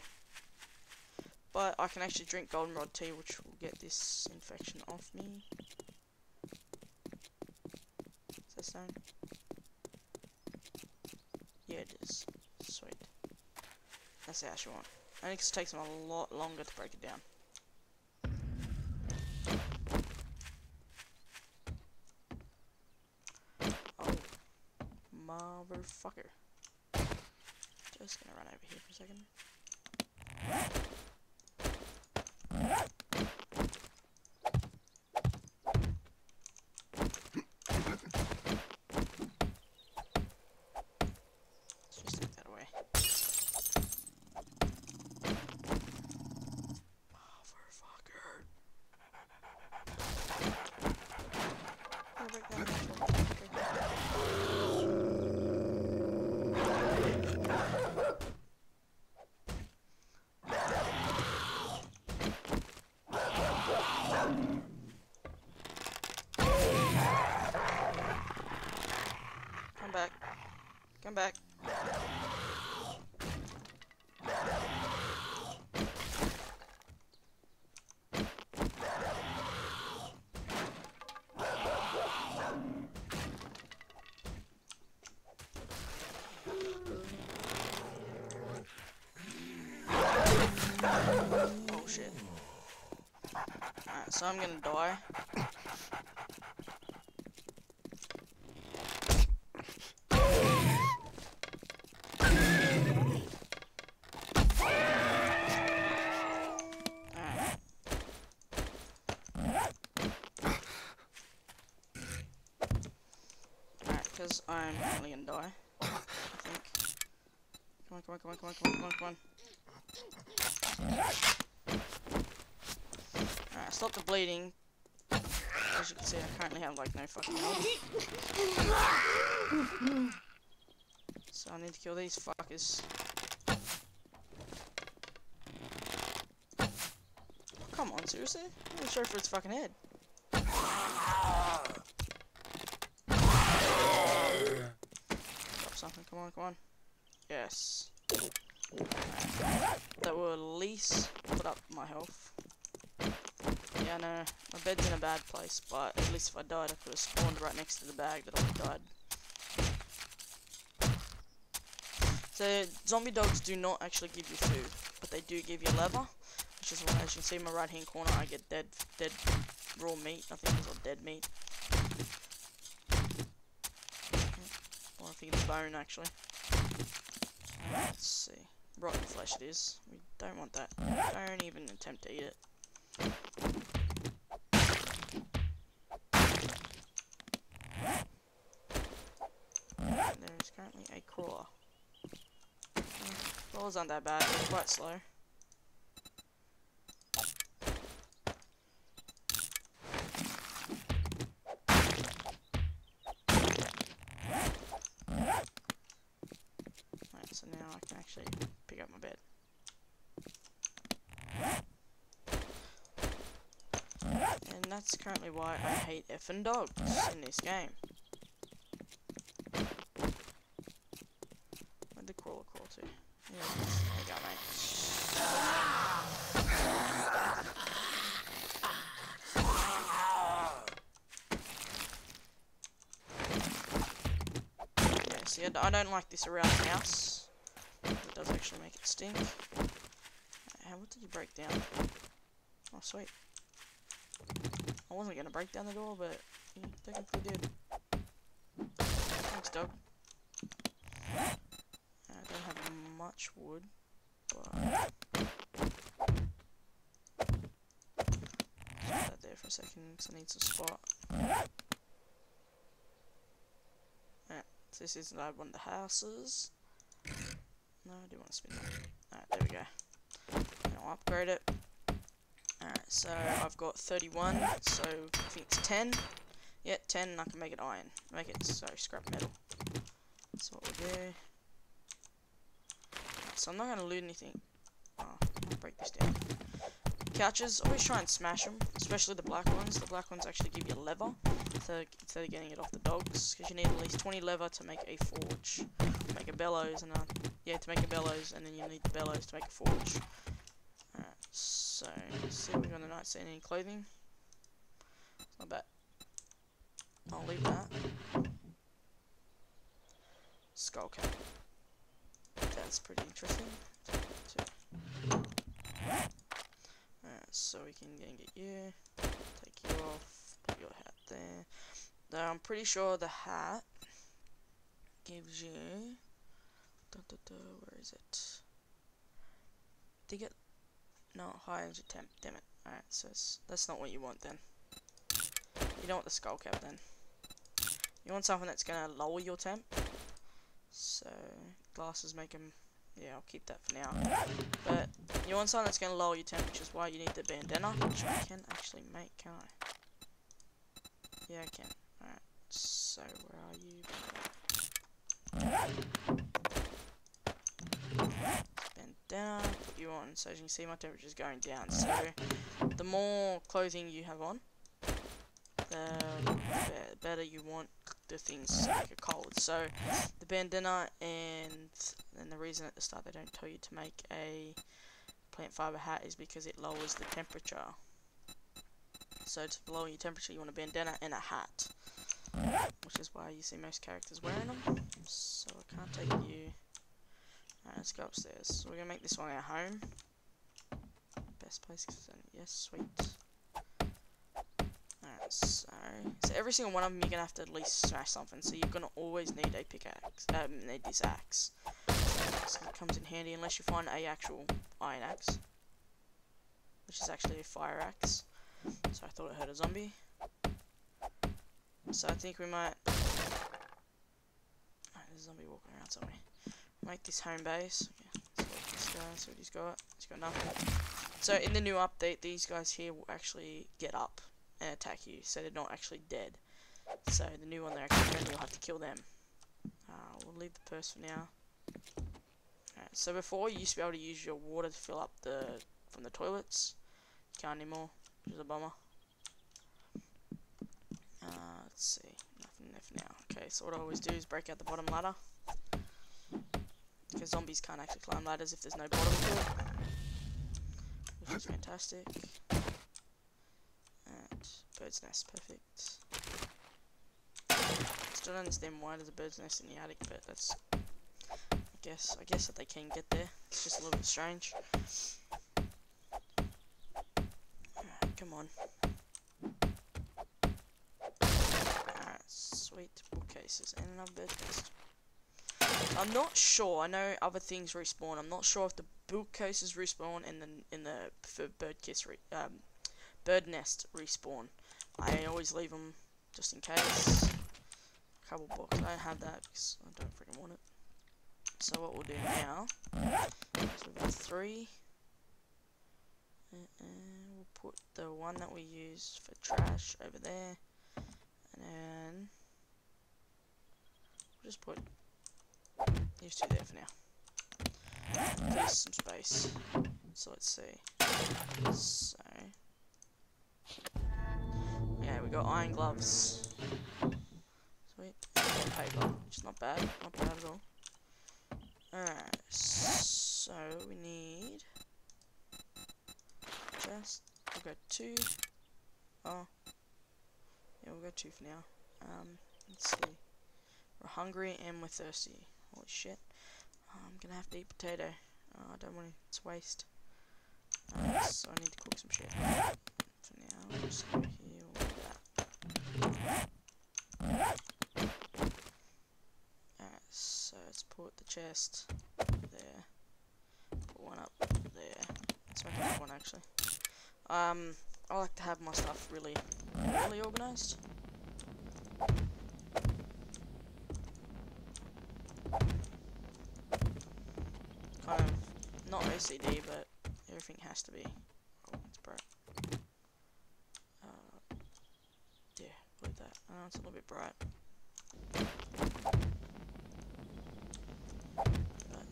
But I can actually drink goldenrod tea, which will get this infection off me. Is that stone? Yeah, it is. Sweet. That's the actual one. I think it takes them a lot longer to break it down. Oh. Motherfucker. Just gonna run over here for a second. Let's just take that away. Motherfucker. Break that natural. Come back. Come back. Oh shit. Alright, so I'm gonna die. Because I'm only gonna die, I think. Come on, come on, come on, come on, come on, come on, come on. Alright, stop the bleeding. As you can see, I currently have like no fucking health. So I need to kill these fuckers. Oh, come on, seriously? I'm gonna show for its fucking head. Drop something, come on, come on. Yes. That will at least put up my health. Yeah, I know, my bed's in a bad place, but at least if I died, I could have spawned right next to the bag that I would have died. So, zombie dogs do not actually give you food, but they do give you leather, which is why, as you can see in my right hand corner, I get dead raw meat. I think it's all dead meat. Well, I think it's bone, actually. Let's see. Rotten flesh it is. We don't want that. Don't even attempt to eat it. There is currently a crawler. Crawlers aren't that bad, they're quite slow. Right, so now I can actually pick up my bed. And that's currently why I hate effing dogs in this game. Where'd the crawler crawl to? Yeah, there you go, mate. Yeah, see, I don't like this around the house. It does actually make it stink. What did you break down? Oh, sweet. I wasn't gonna break down the door, but you technically did. Thanks, dog. I don't have much wood, but just put that there for a second because I need some spot. Alright, so this is one of the houses. No, I do want to spin that. Alright, there we go. And I'll upgrade it. Alright, so I've got 31, so I think it's 10. Yeah, 10, and I can make it iron. Make it, so scrap metal. That's what we'll do. So I'm not going to loot anything. Oh, I'll break this down. Couches, always try and smash them, especially the black ones. The black ones actually give you leather, so instead of getting it off the dogs, because you need at least 20 leather to make a forge. Make a bellows, and yeah, to make a bellows, and then you need the bellows to make a forge. Alright, so, let's see if we've got the night scene in clothing. It's not bad. I'll leave that. Skull cap. That's pretty interesting. Alright, so we can get you, take you off, put your hat there. Though I'm pretty sure the hat gives you Where is it? Dig it. No, high energy temp. Damn it. Alright, so that's not what you want then. You don't want the skull cap then. You want something that's gonna lower your temp. So glasses make them. Yeah, I'll keep that for now. But you want something that's gonna lower your temp, which is why you need the bandana, which I can actually make, can I? Yeah, I can. Alright. So where are you? Bandana, put you on. So as you can see, my temperature is going down. So the more clothing you have on, the better you want the things to make it cold. So the bandana, and the reason at the start they don't tell you to make a plant fiber hat is because it lowers the temperature. So to lower your temperature, you want a bandana and a hat, which is why you see most characters wearing them. So I can't take you. Alright, let's go upstairs. So we're gonna make this one our home. Best place, yes, sweet. Alright, so every single one of them you're gonna have to at least smash something. So you're gonna always need a pickaxe. Need this axe. So it comes in handy unless you find a actual iron axe, which is actually a fire axe. So I thought it hurt a zombie. So I think we might. There's a zombie walking around somewhere. Make this home base. Okay, let's this guy. See what he's got. He's got nothing. So in the new update, these guys here will actually get up and attack you. So they're not actually dead. So the new one, they're actually friendly. You'll have to kill them. We'll leave the purse for now. Alright, so before you used to be able to use your water to fill up from the toilets. You can't anymore, which is a bummer. Let's see, nothing there for now. Okay, so what I always do is break out the bottom ladder, because zombies can't actually climb ladders if there's no bottom to it, which is fantastic. And bird's nest, perfect. Still don't understand why there's a bird's nest in the attic, but that's, I guess that they can get there. It's just a little bit strange. Alright, come on. Alright, sweet bookcases and another bird's nest. I'm not sure. I know other things respawn. I'm not sure if the bookcases respawn and the bird nest respawn. I always leave them just in case. A couple books. I don't have that because I don't freaking want it. So what we'll do now is we've got 3. And we'll put the one that we use for trash over there, and then we'll just put these 2 there for now. There's some space. So let's see. So yeah, we got iron gloves. Sweet. And paper, which is not bad. Not bad at all. Alright, so we need chest. We'll go 2. Oh, yeah, we'll go 2 for now. Let's see. We're hungry and we're thirsty. Holy shit. I'm gonna have to eat potato. I don't want to waste. So I need to cook some shit. For now, we'll just go here like that. Alright, so let's put the chest there. Put one up there. Let's make another one actually. I like to have my stuff really organised. Kind of not OCD, but everything has to be. Oh, it's bright. Yeah, leave that. It's a little bit bright. But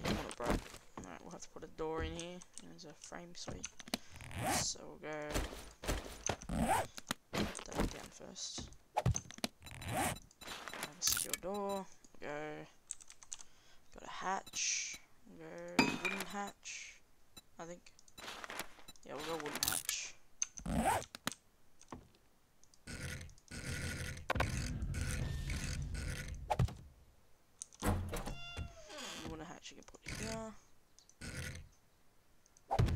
you want it bright. Alright, we'll have to put a door in here. There's a frame suite. So we'll go put that down first. Have a secure door. We'll got a hatch. We'll go wooden hatch, I think. Yeah, we'll go wooden hatch. Wooden hatch you can put here.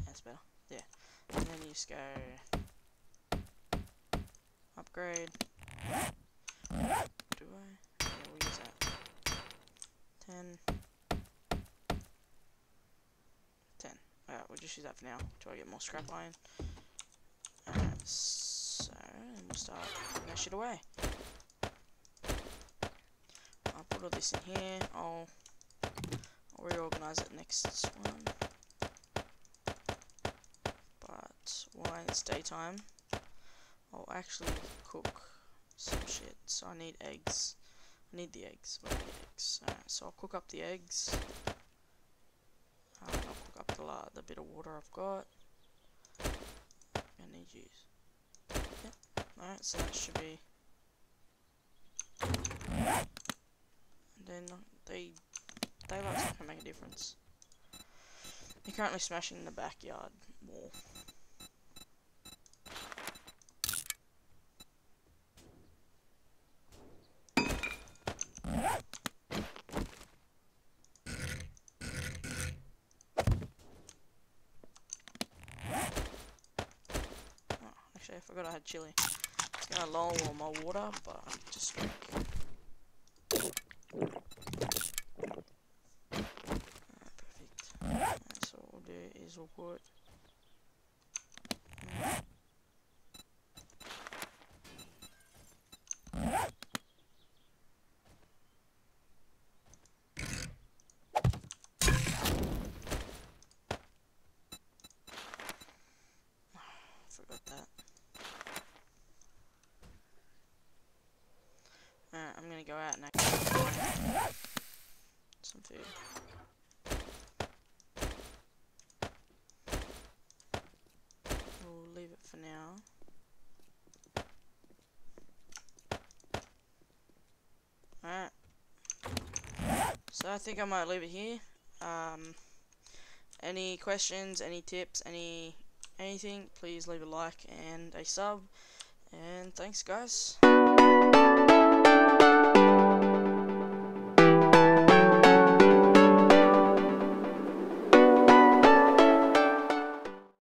That's better. Yeah. And then you just go upgrade. Do I? Yeah, we'll use that. 10. just use that for now till I get more scrap iron. So we'll start putting that shit away. I'll put all this in here. I'll reorganize it next one. But while it's daytime, I'll actually cook some shit. So I need eggs. I need the eggs. Where are the eggs? So I'll cook up the eggs. And I'll cook up the bit of water I've got. I need you. Yep. Alright, so that should be. And then they like to make a difference. You're currently smashing the backyard wall. Actually, I forgot I had chili. It's gonna lower my water, but I just drink. Perfect. So what we'll do is we'll put. Forgot that. Alright, I'm gonna go out and actually some food. We'll leave it for now. Alright. So I think I might leave it here. Any questions, any tips, anything, please leave a like and a sub. And thanks guys.